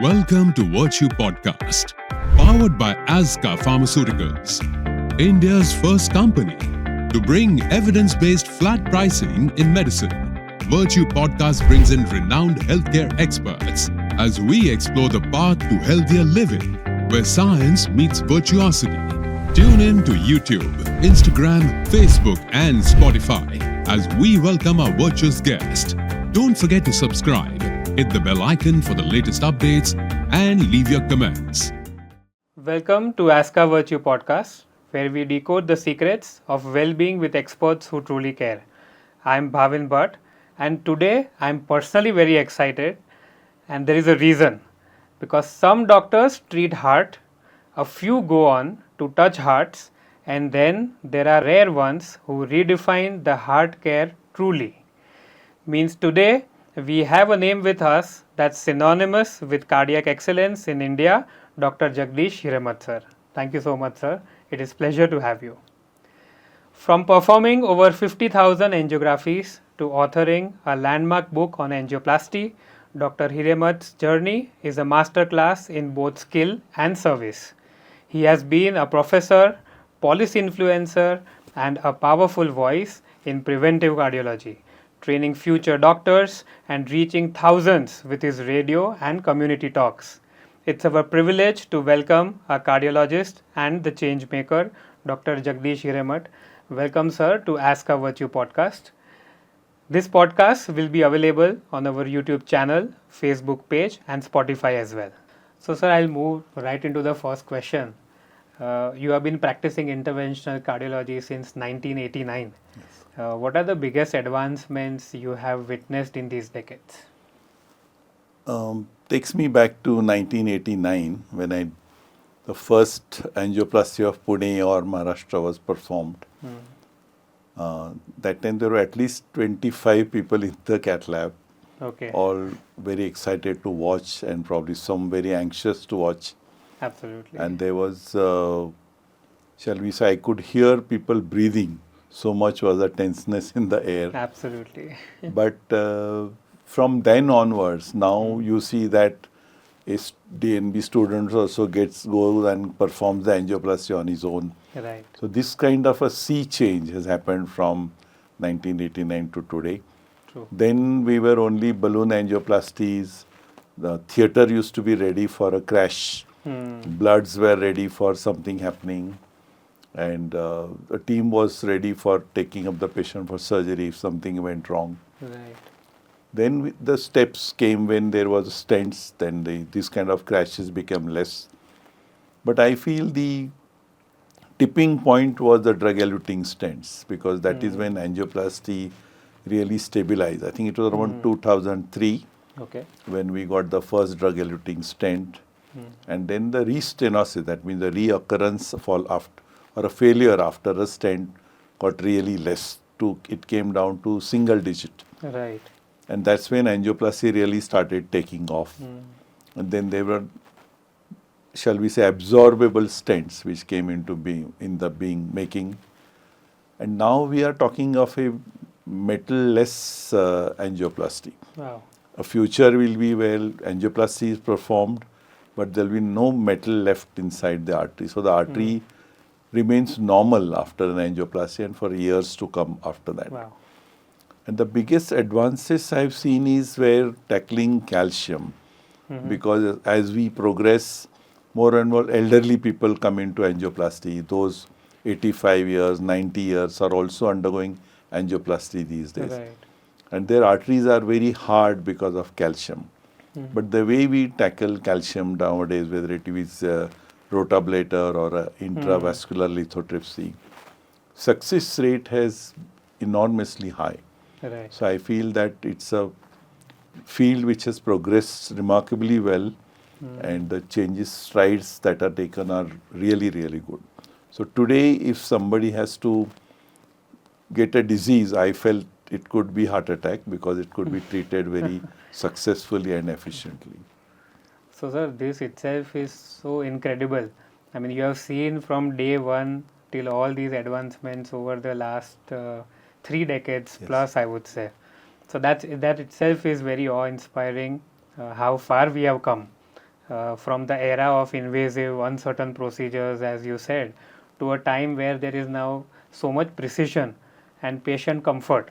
Welcome to Virtue Podcast, powered by Azkka Pharmaceuticals, India's first company to bring evidence-based flat pricing in medicine. Virtue Podcast brings in renowned healthcare experts as we explore the path to healthier living, where science meets virtuosity. Tune in to YouTube, Instagram, Facebook, and Spotify as we welcome our virtuous guest. Don't forget to subscribe, hit the bell icon for the latest updates, and leave your comments. Welcome to Azkka Virtue Podcast, where we decode the secrets of well-being with experts who truly care. I'm Bhavin Bhatt, and today I'm personally very excited, and there is a reason. Because some doctors treat heart, a few go on to touch hearts, and then there are rare ones who redefine the heart care truly. Means today we have a name with us that's synonymous with cardiac excellence in India, Dr. Jagdish Hiremath sir. Thank you so much, sir. It is pleasure to have you. From performing over 50,000 angiographies to authoring a landmark book on angioplasty, Dr. Hiremath's journey is a masterclass in both skill and service. He has been a professor, policy influencer, and a powerful voice in preventive cardiology, training future doctors and reaching thousands with his radio and community talks. It's our privilege to welcome a cardiologist and the change maker, Dr. Jagdish Hiremath. Welcome, sir, to Azkka Virtue Podcast. This podcast will be available on our YouTube channel, Facebook page, and Spotify as well. So, sir, I'll move right into the first question. You have been practicing interventional cardiology since 1989. Yes. What are the biggest advancements you have witnessed in these decades? Takes me back to 1989 when the first angioplasty of Pune or Maharashtra was performed. That time there were at least 25 people in the cath lab, Okay, all very excited to watch and probably some very anxious to watch. absolutely. And there was, shall we say, I could hear people breathing. So much was the tenseness in the air. Absolutely. But from then onwards, now you see that a DNB student also goes and performs the angioplasty on his own. Right. So this kind of a sea change has happened from 1989 to today. True. Then we were only balloon angioplasties. The theater used to be ready for a crash. Bloods were ready for something happening. And the team was ready for taking up the patient for surgery if something went wrong. Right. Then the steps came when there was stents, then this kind of crashes became less. But I feel the tipping point was the drug-eluting stents because that is when angioplasty really stabilized. I think it was around 2003 Okay. when we got the first drug-eluting stent. And then the restenosis, that means the reoccurrence or a failure after a stent got really less. It came down to single digit. Right. And that's when angioplasty really started taking off. And then there were, shall we say, absorbable stents which came into making. And now we are talking of a metal-less angioplasty. Wow. A future will be where angioplasty is performed, but there will be no metal left inside the artery. So the artery remains normal after an angioplasty and for years to come after that. Wow. And the biggest advances I've seen is where tackling calcium, because as we progress, more and more elderly people come into angioplasty. Those 85 years, 90 years are also undergoing angioplasty these days. Right. And their arteries are very hard because of calcium. But the way we tackle calcium nowadays, whether it is rotablator or intravascular lithotripsy, success rate has enormously high. Right. So I feel that it's a field which has progressed remarkably well and the strides that are taken are really, really good. So today, if somebody has to get a disease, I felt it could be heart attack because it could be treated very successfully and efficiently. So, sir, this itself is so incredible. I mean, you have seen from day one till all these advancements over the last 3 decades plus, I would say. So that itself is very awe-inspiring, how far we have come. from the era of invasive, uncertain procedures, as you said, to a time where there is now so much precision and patient comfort.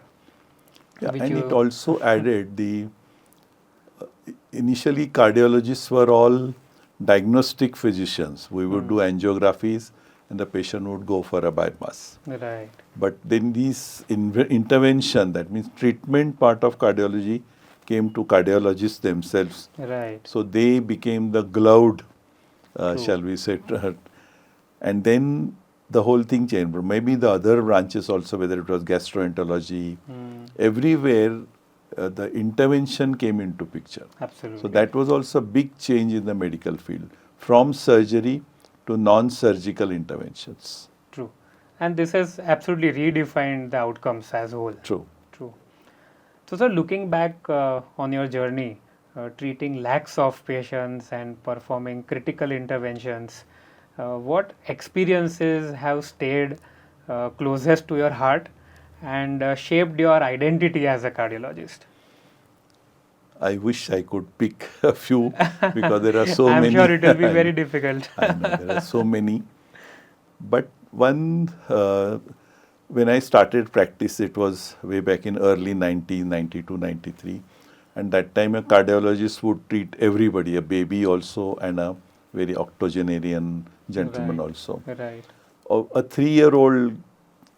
Yeah, Which and it you, also added initially cardiologists were all diagnostic physicians. We would do angiographies and the patient would go for a bypass. right, But then these intervention, that means treatment part of cardiology, came to cardiologists themselves. right, So they became the gloved, True. shall we say, and then the whole thing changed. Maybe the other branches also, whether it was gastroenterology, everywhere the intervention came into picture. absolutely. So that was also a big change in the medical field, from surgery to non-surgical interventions. True. And this has absolutely redefined the outcomes as a whole. True. True. So, sir, looking back on your journey, treating lakhs of patients and performing critical interventions, what experiences have stayed closest to your heart and shaped your identity as a cardiologist? I wish I could pick a few because there are so I'm many. sure it will be very difficult. I know, there are so many. But one, when I started practice, it was way back in early 1992, 93. And that time a cardiologist would treat everybody, a baby also and a very octogenarian gentleman Right. also. Right. A 3-year-old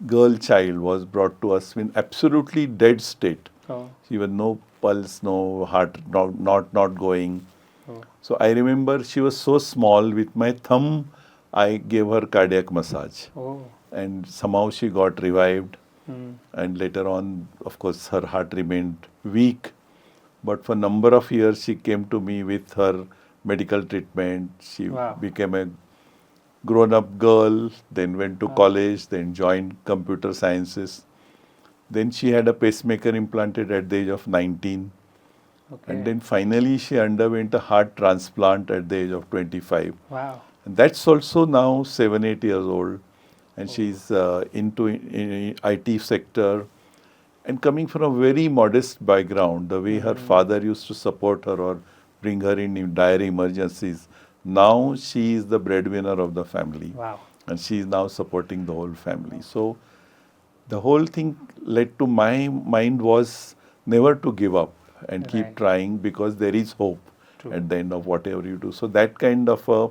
girl child was brought to us in absolutely dead state. Oh, She was no pulse, no heart, not going. oh, So I remember she was so small, with my thumb I gave her cardiac massage. oh. And somehow she got revived. Hmm. And later on, of course, her heart remained weak. But for a number of years, she came to me with her medical treatment. She Wow. became a grown-up girl, then went to college, then joined computer sciences. Then she had a pacemaker implanted at the age of 19. Okay. And then finally she underwent a heart transplant at the age of 25. Wow. And that's also now 7-8 years old. And she's into in IT sector. And coming from a very modest background, the way her father used to support her or bring her in dire emergencies, now she is the breadwinner of the family. Wow. And she is now supporting the whole family. So the whole thing led to my mind was never to give up and keep Right. trying, because there is hope True. at the end of whatever you do. So that kind of a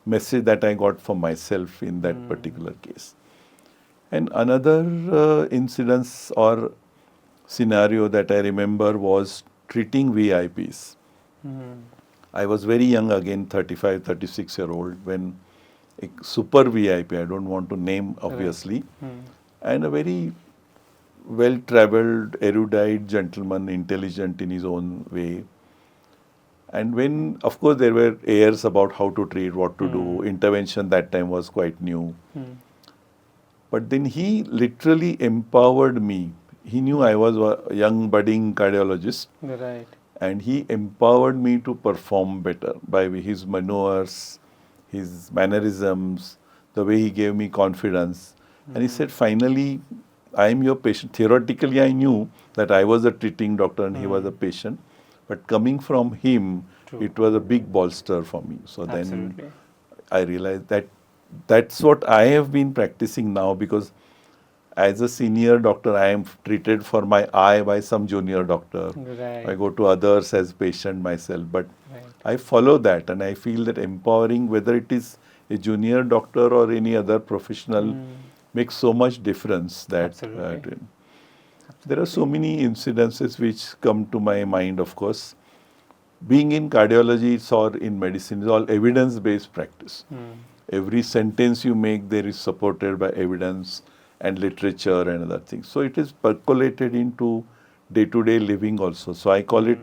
message that I got for myself in that particular case. And another incidence or scenario that I remember was treating VIPs. I was very young again, 35, 36-year-old, when a super VIP, I don't want to name obviously, and a very well-traveled, erudite gentleman, intelligent in his own way. And when, of course, there were airs about how to treat, what to do, intervention that time was quite new. But then he literally empowered me. He knew I was a young budding cardiologist, Right. and he empowered me to perform better by his maneuvers, his mannerisms, the way he gave me confidence. And he said, finally, I am your patient. Theoretically, I knew that I was a treating doctor and he was a patient. But coming from him, True. it was a big bolster for me. So Absolutely. then I realized that that's what I have been practicing now, because as a senior doctor, I am treated for my eye by some junior doctor. Right. I go to others as patient myself. But Right. I follow that, and I feel that empowering, whether it is a junior doctor or any other professional, makes so much difference that Absolutely. there are so many incidences which come to my mind, of course. Being in cardiology or in medicine is all evidence-based practice. Every sentence you make there is supported by evidence and literature and other things. So it is percolated into day-to-day living also. So I call it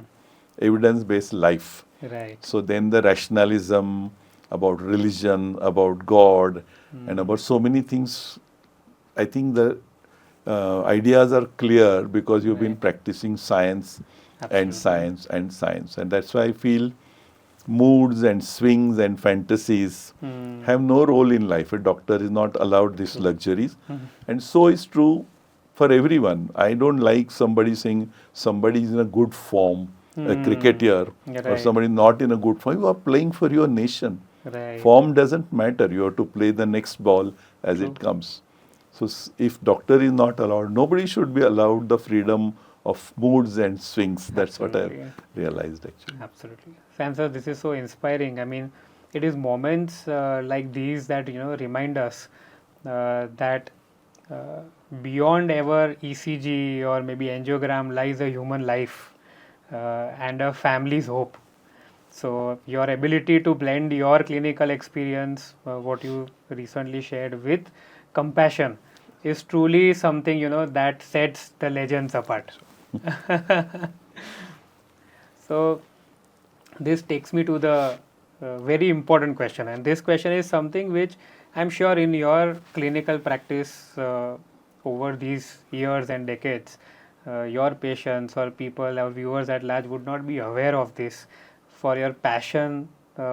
evidence-based life. Right. So then the rationalism about religion, about God, and about so many things, I think the ideas are clear because you've been Right. practicing science Absolutely. and science and science. And that's why I feel moods and swings and fantasies have no role in life. A doctor is not allowed these luxuries. And so is true for everyone. I don't like somebody saying somebody is in a good form. a cricketer or Right. somebody not in a good form, you are playing for your nation. Right. Form doesn't matter. You have to play the next ball as it comes. So if doctor is not allowed, nobody should be allowed the freedom of moods and swings. That's what I Absolutely. realized actually. Absolutely. Sam sir, this is so inspiring. I mean, it is moments like these that, remind us that uh, beyond ever ECG or maybe angiogram lies a human life and a family's hope. So your ability to blend your clinical experience, what you recently shared, with compassion is truly something, that sets the legends apart. So this takes me to the very important question, and this question is something which I'm sure in your clinical practice over these years and decades, your patients or people or viewers at large would not be aware of this, for your passion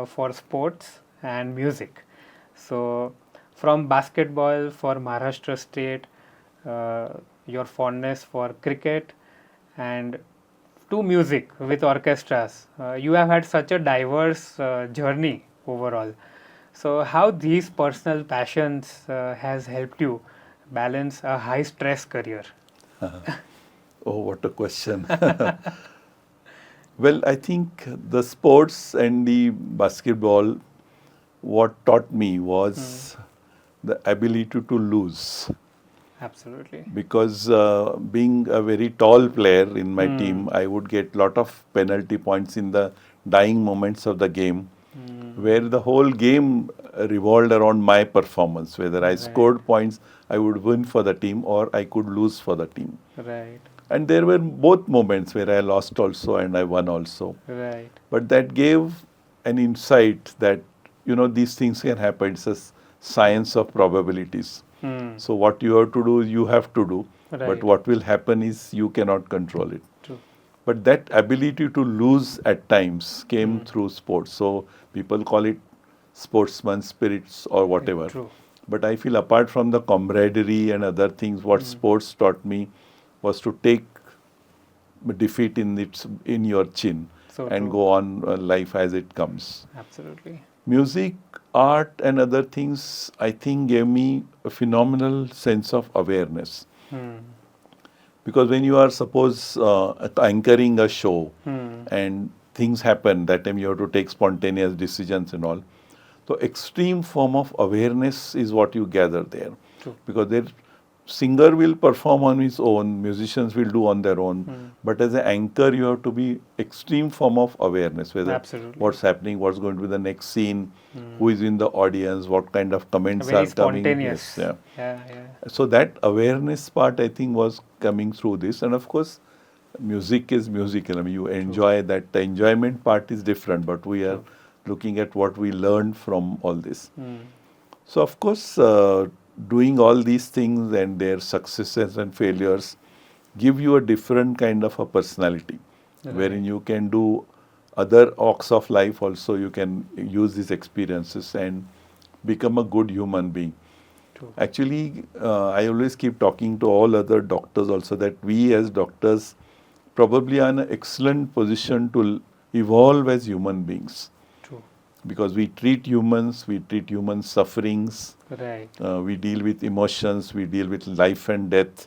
for sports and music. So from basketball for Maharashtra State, uh, your fondness for cricket, and to music with orchestras. You have had such a diverse journey overall. So, how these personal passions has helped you balance a high stress career? Oh, what a question. Well, I think the sports and the basketball, what taught me was the ability to lose. Absolutely. Because being a very tall player in my team, I would get lot of penalty points in the dying moments of the game, where the whole game revolved around my performance. Whether I scored points, I would win for the team, or I could lose for the team. Right. And there were both moments where I lost also and I won also. Right. But that gave an insight that, these things can happen. It's a science of probabilities. So what you have to do, you have to do. Right. But what will happen is you cannot control it. True. But that ability to lose at times came through sports. So people call it sportsman spirits or whatever. True. But I feel apart from the camaraderie and other things, what sports taught me was to take defeat in your chin So and true. go on life as it comes. Absolutely. Music, art and other things, I think gave me a phenomenal sense of awareness. Because when you are, suppose, anchoring a show and things happen, that time you have to take spontaneous decisions and all. So extreme form of awareness is what you gather there. True. Because there, singer will perform on his own, musicians will do on their own. But as an anchor, you have to be extreme form of awareness, whether Absolutely. what's happening, what's going to be the next scene, who is in the audience, what kind of comments Very are coming. spontaneous. Yes, Yeah. so that awareness part, I think, was coming through this. And of course, music is musical. I mean, you enjoy that. The enjoyment part is different, but we are looking at what we learned from all this. So of course, doing all these things and their successes and failures give you a different kind of a personality, wherein you can do other walks of life also. You can use these experiences and become a good human being. True. Actually, I always keep talking to all other doctors also that we as doctors probably are in an excellent position to evolve as human beings. True. Because we treat humans, we treat human sufferings, Right. we deal with emotions, we deal with life and death,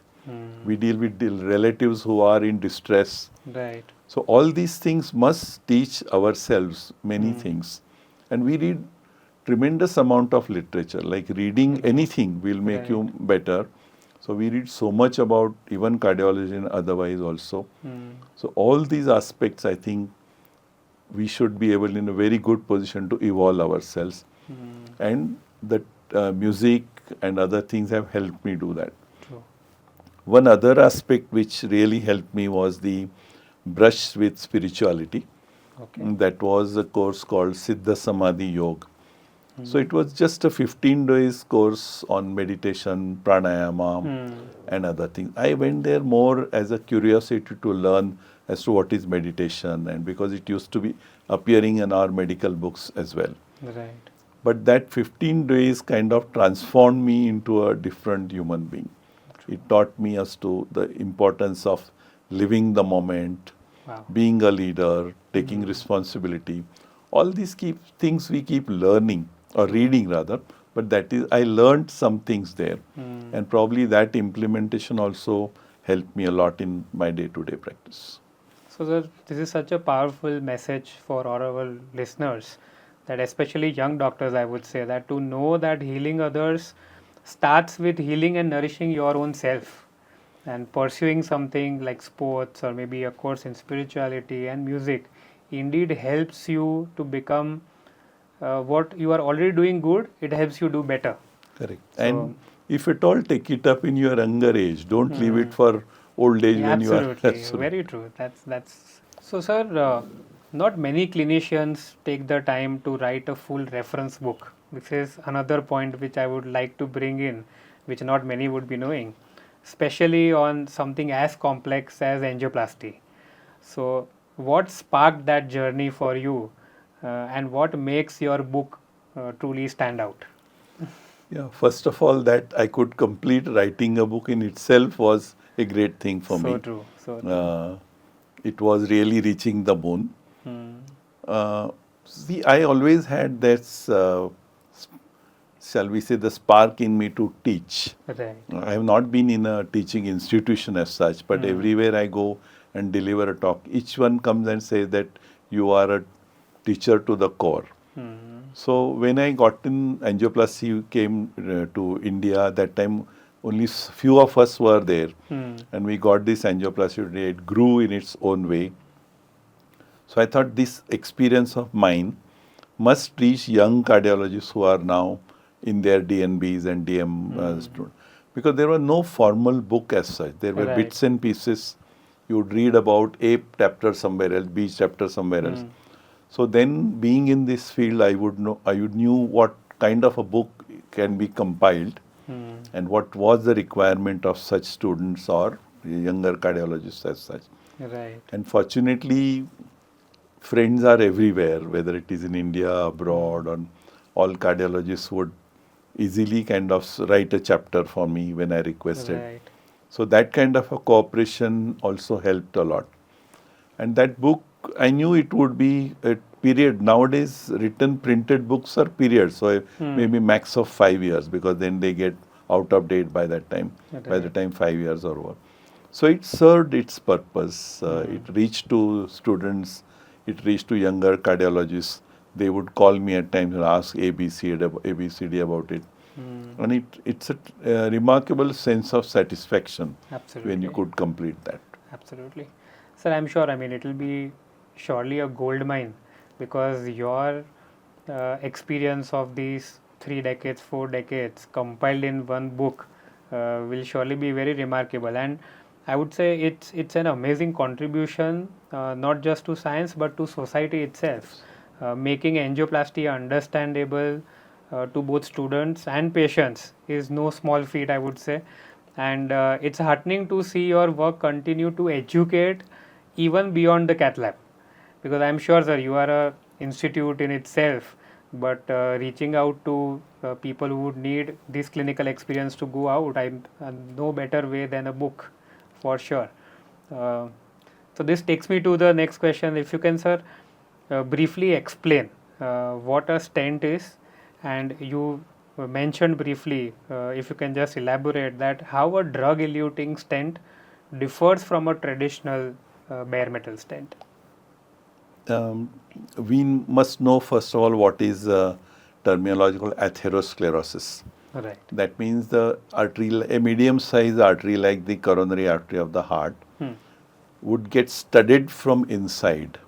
we deal with the relatives who are in distress. Right. So all these things must teach ourselves many things. And we read tremendous amount of literature, like reading anything will make you better. So we read so much about even cardiology and otherwise also. So all these aspects, I think, we should be able in a very good position to evolve ourselves. And the music and other things have helped me do that. True. One other aspect which really helped me was the brush with spirituality. Okay. That was a course called Siddha Samadhi Yoga. So it was just a 15 days course on meditation, pranayama and other things. I went there more as a curiosity to learn as to what is meditation, and because it used to be appearing in our medical books as well. Right. But that 15 days kind of transformed me into a different human being. It taught me as to the importance of living the moment, Wow. being a leader, taking responsibility. All these things we keep learning or reading rather, but that is, I learned some things there. And probably that implementation also helped me a lot in my day-to-day practice. So, sir, this is such a powerful message for all our listeners, that especially young doctors, I would say, that to know that healing others starts with healing and nourishing your own self, and pursuing something like sports or maybe a course in spirituality and music indeed helps you to become what you are already doing good, it helps you do better. Correct. So, And if at all, take it up in your younger age. Don't leave it for old age yeah, when you are absolutely, very true. That's so, sir. Not many clinicians take the time to write a full reference book. This is another point which I would like to bring in, which not many would be knowing, especially on something as complex as angioplasty. So, what sparked that journey for you, and what makes your book truly stand out? Yeah, first of all, that I could complete writing a book in itself was a great thing for So me. true, so true. It was really reaching the bone. Hmm. See, I always had that, shall we say, the spark in me to teach. Right. I have not been in a teaching institution as such, but everywhere I go and deliver a talk, each one comes and says that you are a teacher to the core. So when I got in angioplasty, came to India, that time only few of us were there, and we got this angioplasty today. It grew in its own way. So I thought this experience of mine must reach young cardiologists who are now in their DNBs and DM students. Because there was no formal book as such. There were Right. bits and pieces. You would read about A chapter somewhere else, B chapter somewhere else. So then, being in this field, I would knew what kind of a book can be compiled, and what was the requirement of such students or younger cardiologists as such. Right. And fortunately, friends are everywhere, whether it is in India, abroad, or all cardiologists would easily kind of write a chapter for me when I requested. Right. So that kind of a cooperation also helped a lot. And that book, I knew it would be a period. Nowadays, written printed books are periods, so maybe max of 5 years, because then they get out of date by that time, by the time 5 years are over. So it served its purpose. It reached to students, it reached to younger cardiologists. They would call me at times and ask ABCD about it. And it's a remarkable sense of satisfaction Absolutely. when you could complete that. Absolutely. Sir, I'm sure, I mean, it will be surely a gold mine, because your experience of these 3 decades, 4 decades compiled in one book will surely be very remarkable. And I would say it's an amazing contribution, not just to science but to society itself, making angioplasty understandable to both students and patients is no small feat, I would say. And it's heartening to see your work continue to educate even beyond the cath lab, because I'm sure, sir, you are a institute in itself, but reaching out to people who would need this clinical experience to go out, I'm no better way than a book, for sure. So this takes me to the next question. If you can, sir, briefly explain what a stent is, and you mentioned briefly, if you can just elaborate that, how a drug-eluting stent differs from a traditional bare metal stent. We must know first of all what is terminology called atherosclerosis. Right. That means the artery, a medium-sized artery like the coronary artery of the heart, would get studded from inside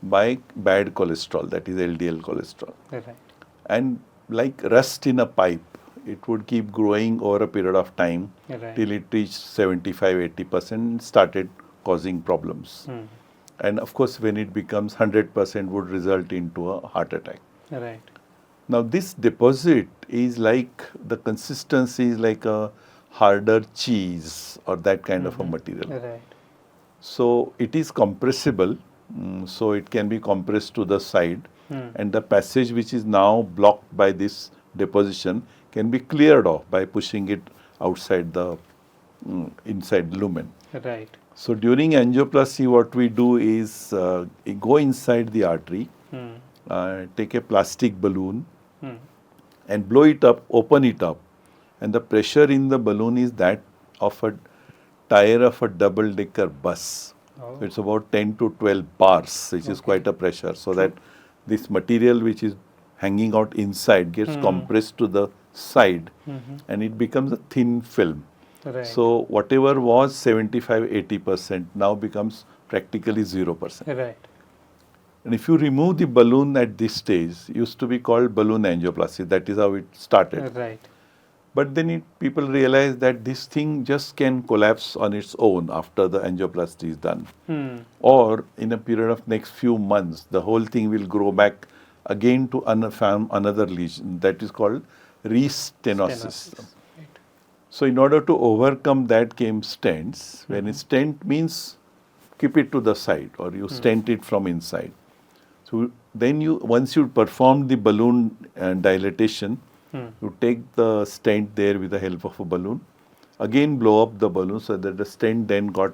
by bad cholesterol, that is LDL cholesterol. Right. And like rust in a pipe, it would keep growing over a period of time Right. till it reached 75-80% and started causing problems. And of course, when it becomes 100%, would result into a heart attack. Right. Now, this deposit is like, the consistency is like a harder cheese or that kind of a material. Right. So, it is compressible, so it can be compressed to the side, and the passage which is now blocked by this deposition can be cleared off by pushing it outside the inside lumen. Right. So during angioplasty, what we do is go inside the artery, take a plastic balloon and blow it up, open it up. And the pressure in the balloon is that of a tire of a double-decker bus. Oh. So it's about 10 to 12 bars, which is quite a pressure. So that this material which is hanging out inside gets compressed to the side and it becomes a thin film. Right. So whatever was 75-80% now becomes practically 0%. Right. And if you remove the balloon at this stage, used to be called balloon angioplasty. That is how it started. Right. But then people realize that this thing just can collapse on its own after the angioplasty is done. Or in a period of next few months, the whole thing will grow back again to another lesion. That is called restenosis. Right. So in order to overcome that came stents. When a stent means keep it to the side or you stent it from inside. So then once you perform the balloon dilatation, you take the stent there with the help of a balloon, again blow up the balloon so that the stent then got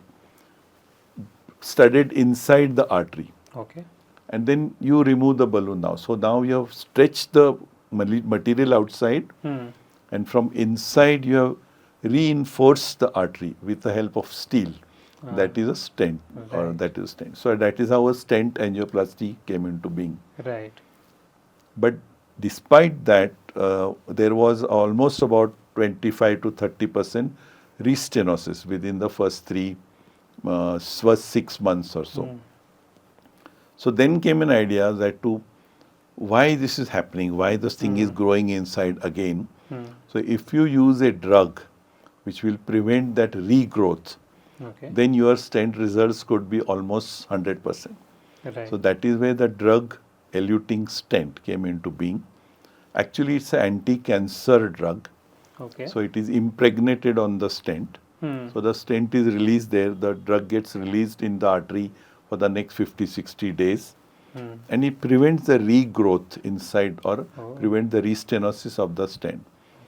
studded inside the artery. Okay. And then you remove the balloon now. So now you have stretched the material outside and from inside you have reinforced the artery with the help of steel. That is a stent or that is a stent. So that is how a stent angioplasty came into being. Right. But despite that, there was almost about 25 to 30% restenosis within the first 6 months or so. So then came an idea that why this is happening, why this thing is growing inside again. So if you use a drug which will prevent that regrowth, then your stent results could be almost 100%. Right. So that is where the drug-eluting stent came into being. Actually, it's an anti-cancer drug. Okay. So it is impregnated on the stent. So the stent is released there. The drug gets released in the artery for the next 50-60 days. And it prevents the regrowth inside or prevent the restenosis of the stent.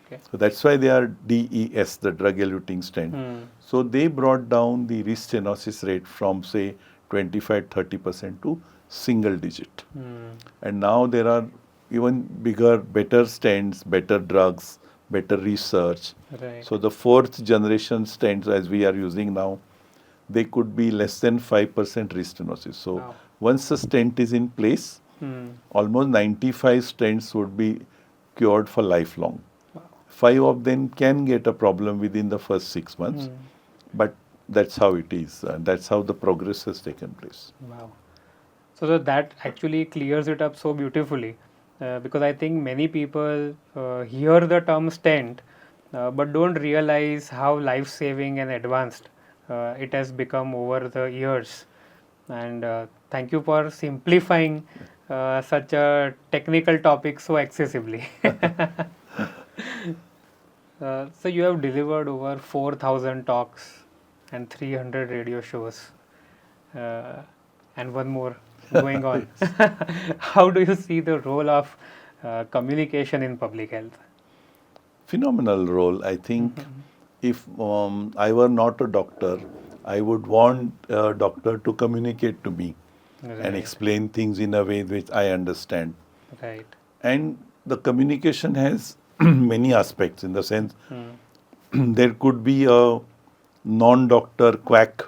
Okay. So that's why they are DES, the drug-eluting stent. So they brought down the restenosis rate from say 25-30% to single digit. And now there are even bigger, better stents, better drugs, better research. Right. So the 4th generation stents as we are using now, they could be less than 5% restenosis. So once the stent is in place, almost 95 stents would be cured for lifelong. 5 of them can get a problem within the first 6 months, but that's how it is. That's how the progress has taken place. Wow. So that actually clears it up so beautifully, because I think many people hear the term stent, but don't realize how life-saving and advanced it has become over the years. And thank you for simplifying such a technical topic so accessibly. So you have delivered over 4,000 talks and 300 radio shows, and one more going on. How do you see the role of communication in public health? Phenomenal role. I think if I were not a doctor, I would want a doctor to communicate to me and explain things in a way which I understand. Right. And the communication has many aspects in the sense there could be a non-doctor quack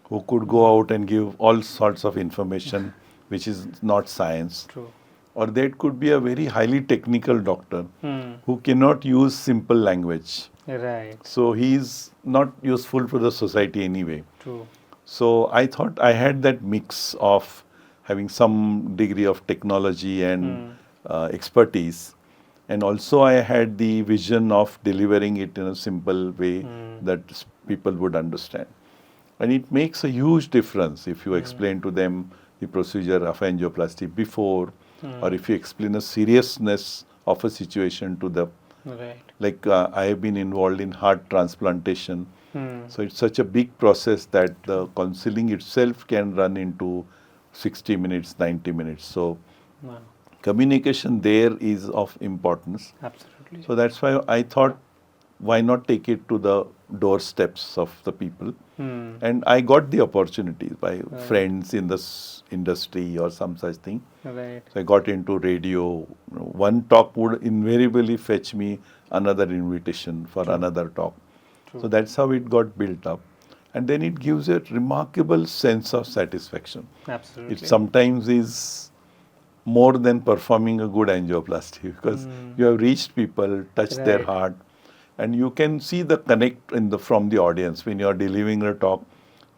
who could go out and give all sorts of information which is not science. True. Or there could be a very highly technical doctor who cannot use simple language. Right. So he is not useful to the society anyway. True. So I thought I had that mix of having some degree of technology and expertise. And also I had the vision of delivering it in a simple way that people would understand. And it makes a huge difference if you explain to them the procedure of angioplasty before, or if you explain the seriousness of a situation to them. Right. Like I have been involved in heart transplantation. So it's such a big process that the counseling itself can run into 60 minutes, 90 minutes. So Wow. communication there is of importance. Absolutely. So that's why I thought, why not take it to the doorsteps of the people. And I got the opportunities by friends in this industry or some such thing. Right. So I got into radio. One talk would invariably fetch me another invitation for another talk. So that's how it got built up. And then it gives a remarkable sense of satisfaction. Absolutely. It sometimes is more than performing a good angioplasty because you have reached people, touched their Right. heart, and you can see the connect from the audience. When you are delivering a talk,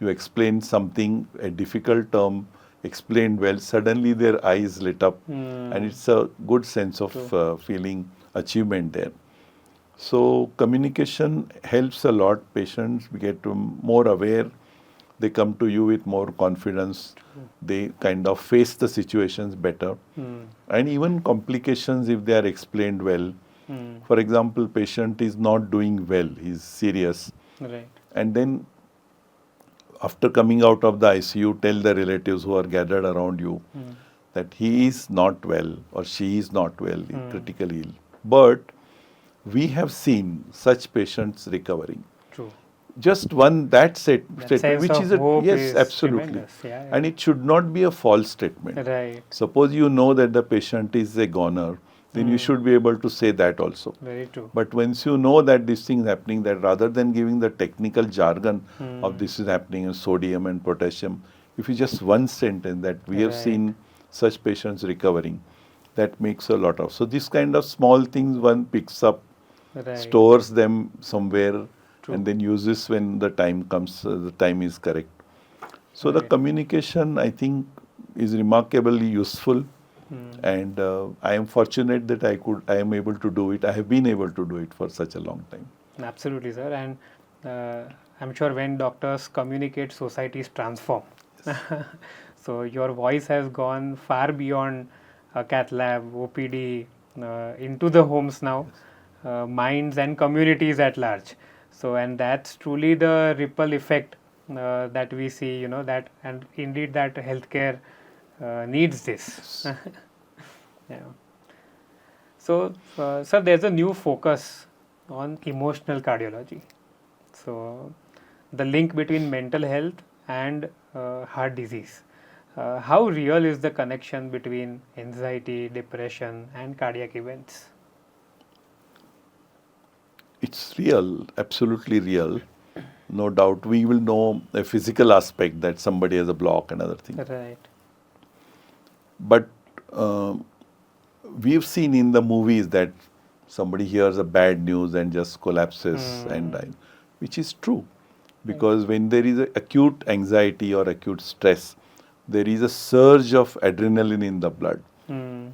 you explain something, a difficult term, explained well, suddenly their eyes lit up, and it's a good sense of feeling achievement there. So communication helps a lot. Patients get more aware. They come to you with more confidence. They kind of face the situations better. And even complications, if they are explained well. For example, patient is not doing well. He's serious. Right. And then after coming out of the ICU, tell the relatives who are gathered around you that he is not well or she is not well, critically ill. But we have seen such patients recovering. True. Just one statement, sense which of is a hope yes, is absolutely, tremendous. Yeah, yeah. and it should not be a false statement. Right. Suppose you know that the patient is a goner, then you should be able to say that also. Very true. But once you know that this thing is happening, that rather than giving the technical jargon of this is happening in sodium and potassium, if you just one sentence that we have Right. seen such patients recovering, that makes a lot of. So this kind of small things one picks up, Right. stores them somewhere, True. and then uses when the time comes, the time is correct. So the Right. communication, I think, is remarkably useful. And I am fortunate that I am able to do it. I have been able to do it for such a long time. Absolutely, sir. And I'm sure when doctors communicate, societies transform. So your voice has gone far beyond a cath lab, OPD, into the homes now, minds and communities at large. So, and that's truly the ripple effect that we see, you know, that, and indeed that healthcare needs this. Yeah. So, sir, there's a new focus on emotional cardiology. So, the link between mental health and heart disease. How real is the connection between anxiety, depression, and cardiac events? It's real, absolutely real. No doubt. We will know a physical aspect that somebody has a block and other things. Right. But we've seen in the movies that somebody hears a bad news and just collapses and dies, which is true. Because when there is a acute anxiety or acute stress, there is a surge of adrenaline in the blood. And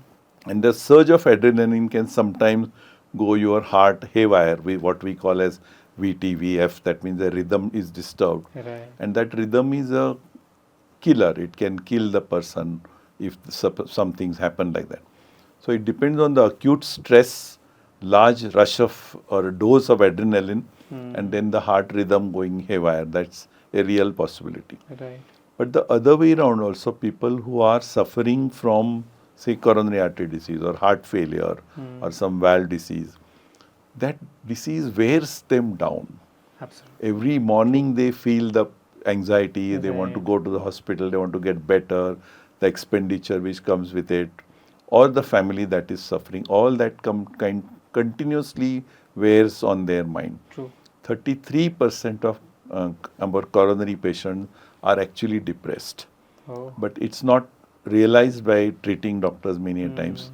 the surge of adrenaline can sometimes go your heart haywire, what we call as VTVF, that means the rhythm is disturbed. Right. And that rhythm is a killer. It can kill the person if some things happen like that. So it depends on the acute stress, large rush of or a dose of adrenaline, and then the heart rhythm going haywire. That's a real possibility. Right. But the other way around also, people who are suffering from, say, coronary artery disease or heart failure or some valve disease, that disease wears them down. Absolutely. Every morning they feel the anxiety, they want to Right. go to the hospital, they want to get better, the expenditure which comes with it, or the family that is suffering, all that continuously wears on their mind. True. 33% of our coronary patients are actually depressed. Oh. But it's not realized by treating doctors many a times.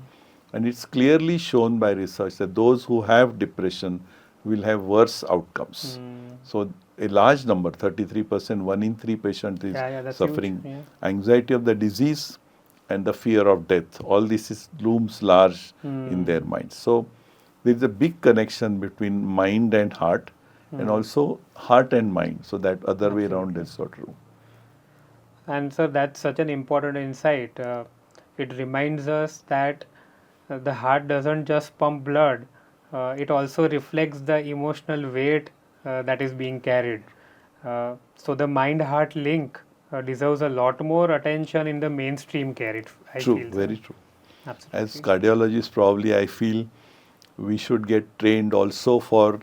And it's clearly shown by research that those who have depression will have worse outcomes. So a large number, 33%, 1 in 3 patients is that's suffering huge. Yeah. anxiety of the disease and the fear of death. All this looms large in their minds. So there is a big connection between mind and heart, and also heart and mind. So that other way around is so true. And sir, that's such an important insight. It reminds us that the heart doesn't just pump blood, it also reflects the emotional weight that is being carried. So the mind-heart link deserves a lot more attention in the mainstream care. I True, feel, very sir. true. Absolutely. As cardiologists, probably I feel we should get trained also for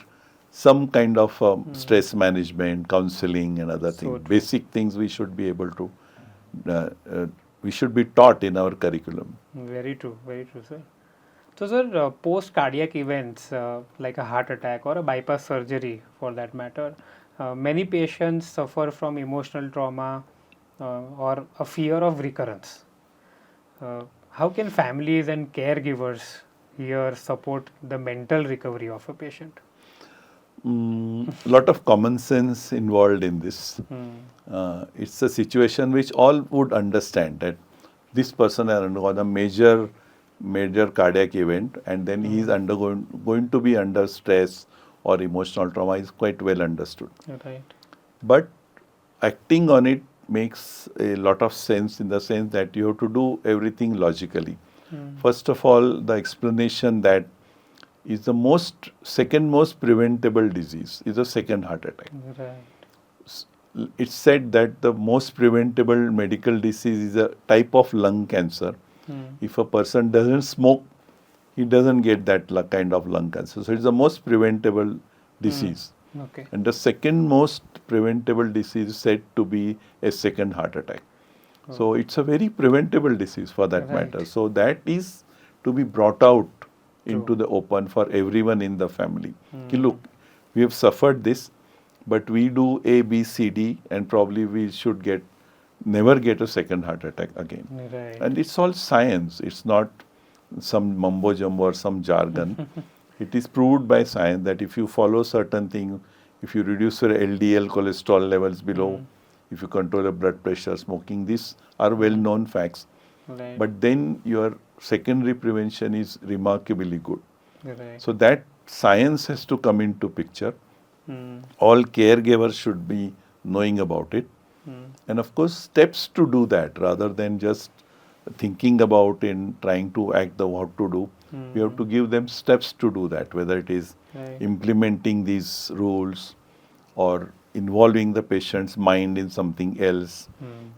some kind of stress management, counseling and other So things. true. Basic things we should be able to, we should be taught in our curriculum. Very true, sir. So, sir, post cardiac events like a heart attack or a bypass surgery for that matter, many patients suffer from emotional trauma or a fear of recurrence. How can families and caregivers here support the mental recovery of a patient? Lot of common sense involved in this. It's a situation which all would understand that this person has undergone a major cardiac event, and then he is going to be under stress or emotional trauma is quite well understood. Right. But acting on it makes a lot of sense in the sense that you have to do everything logically. First of all, the explanation that is the second most preventable disease is a second heart attack. Right. It's said that the most preventable medical disease is a type of lung cancer. If a person doesn't smoke, he doesn't get that kind of lung cancer. So it's the most preventable disease. Okay. And the second most preventable disease is said to be a second heart attack. So it's a very preventable disease for that Right. matter. So that is to be brought out into True. the open for everyone in the family. Ki, look, we have suffered this, but we do A, B, C, D, and probably we should never get a second heart attack again. Right. And it's all science. It's not some mumbo jumbo or some jargon. It is proved by science that if you follow certain things, if you reduce your LDL cholesterol levels below, if you control your blood pressure, smoking, these are well-known facts. Right. But then your secondary prevention is remarkably good. Right. So that science has to come into picture. All caregivers should be knowing about it. And of course, steps to do that rather than just thinking about and trying to act the what to do. We have to give them steps to do that, whether it is Right. implementing these rules or involving the patient's mind in something else.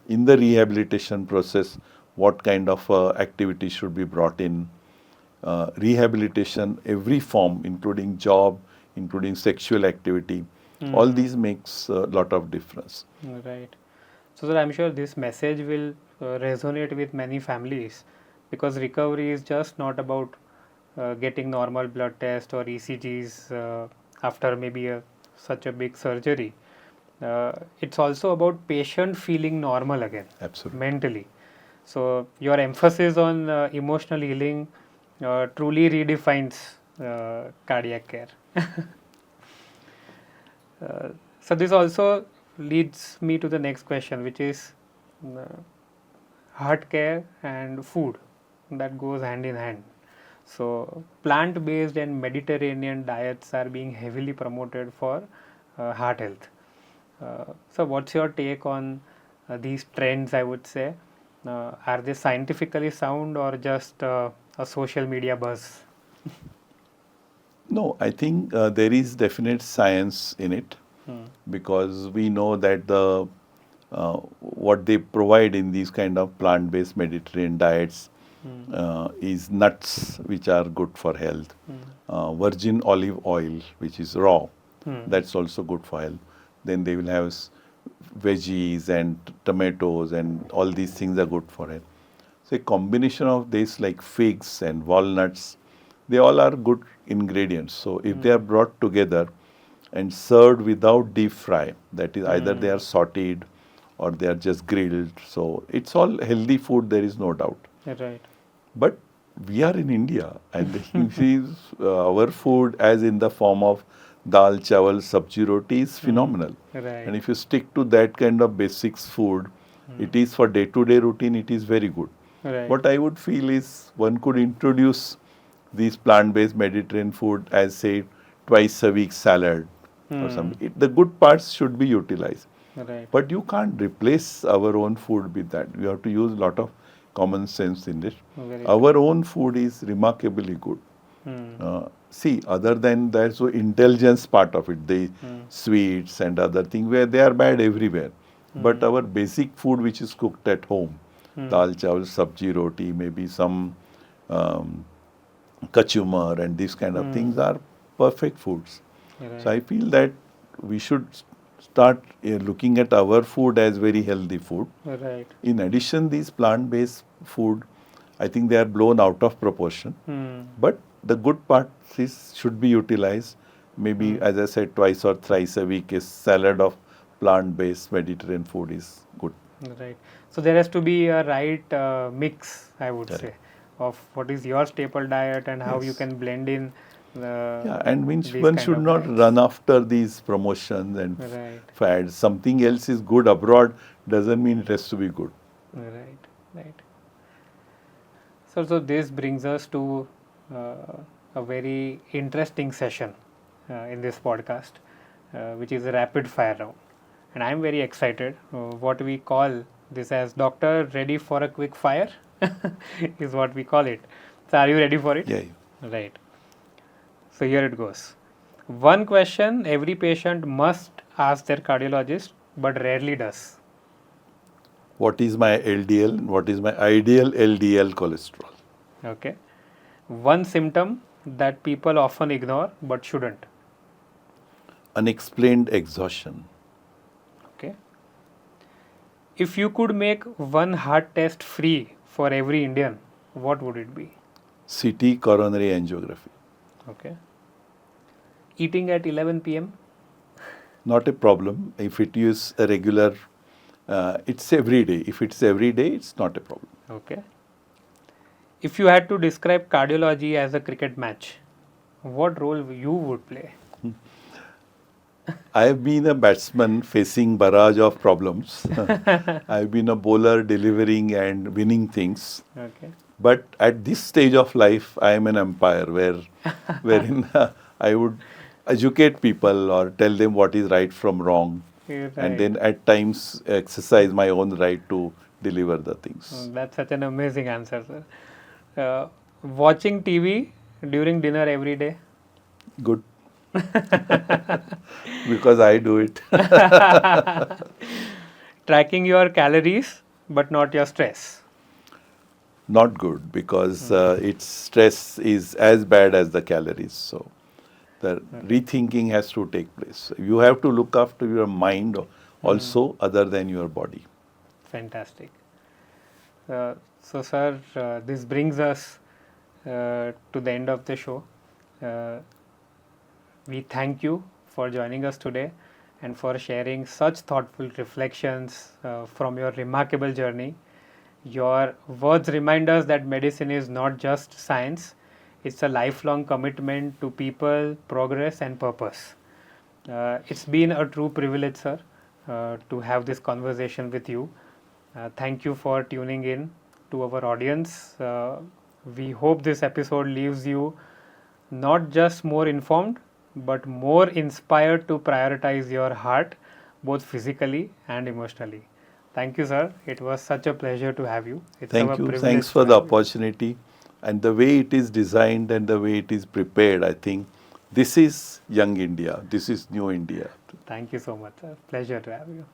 In the rehabilitation process, what kind of activity should be brought in. Rehabilitation, every form, including job, including sexual activity, all these makes a lot of difference. Right. So, sir, I'm sure this message will resonate with many families because recovery is just not about getting normal blood test or ECGs after maybe such a big surgery. It's also about patient feeling normal again. Absolutely. Mentally. So, your emphasis on emotional healing truly redefines cardiac care. So, this also leads me to the next question, which is heart care and food that goes hand in hand. So, plant-based and Mediterranean diets are being heavily promoted for heart health. So, what's your take on these trends? I would say, are they scientifically sound or just a social media buzz? No, I think there is definite science in it because we know that what they provide in these kind of plant-based Mediterranean diets is nuts, which are good for health. Virgin olive oil, which is raw, that's also good for health. Then they will have veggies and tomatoes and all these things are good for health. So a combination of this like figs and walnuts, they all are good ingredients. So if they are brought together and served without deep fry, that is either they are sauteed or they are just grilled. So it's all healthy food, there is no doubt. Right. But we are in India and if is, our food as in the form of dal, chawal, sabji, roti is phenomenal. Right. And if you stick to that kind of basics food, it is for day-to-day routine, it is very good. Right. What I would feel is one could introduce these plant-based Mediterranean food as say twice a week salad or something. The good parts should be utilized. Right. But you can't replace our own food with that. We have to use a lot of common sense in it. Very Our own food is remarkably good. See, other than that, so intelligence part of it, the sweets and other things, where they are bad everywhere. But our basic food, which is cooked at home, dal, chawal, sabji, roti, maybe some kachumar and these kind of things are perfect foods. Right. So I feel that we should start looking at our food as very healthy food. Right. In addition, these plant-based food, I think they are blown out of proportion. But the good parts should be utilized. Maybe, as I said, twice or thrice a week is salad of plant-based Mediterranean food is good. Right. So there has to be a right mix, I would Correct. say, of what is your staple diet and how you Yes. can blend in Yeah, and means these one kind should of not diets. run after these promotions and Right. fads. Something else is good abroad doesn't mean it has to be good. Right. Right. So this brings us to a very interesting session in this podcast, which is a rapid fire round. And I'm very excited. What we call this as Doctor Ready for a Quick Fire is what we call it. So are you ready for it? Yeah. Right. So here it goes. One question every patient must ask their cardiologist but rarely does. What is my LDL? What is my ideal LDL cholesterol? Okay. One symptom that people often ignore but shouldn't. Unexplained exhaustion. Okay. If you could make one heart test free for every Indian, what would it be? CT coronary angiography. Okay. Eating at 11 p.m. Not a problem if it is a regular. It's every day. If it's every day, it's not a problem. Okay. If you had to describe cardiology as a cricket match, what role you would play? I have been a batsman facing barrage of problems. I've been a bowler delivering and winning things. Okay. But at this stage of life, I am an umpire wherein I would educate people or tell them what is right from wrong. Right. And then at times exercise my own right to deliver the things. That's such an amazing answer, sir. Watching TV during dinner every day. Good. Because I do it. Tracking your calories but not your stress. Not good because its stress is as bad as the calories. So the rethinking has to take place. You have to look after your mind also other than your body. Fantastic. So, sir, this brings us to the end of the show. We thank you for joining us today and for sharing such thoughtful reflections from your remarkable journey. Your words remind us that medicine is not just science, it's a lifelong commitment to people, progress, and purpose. It's been a true privilege, sir, to have this conversation with you. Thank you for tuning in to our audience. We hope this episode leaves you not just more informed, but more inspired to prioritize your heart, both physically and emotionally. Thank you, sir. It was such a pleasure to have you. It's Thank our you. privilege Thanks to for the have you. opportunity. And the way it is designed and the way it is prepared, I think this is young India. This is new India. Thank you so much, sir. Pleasure to have you.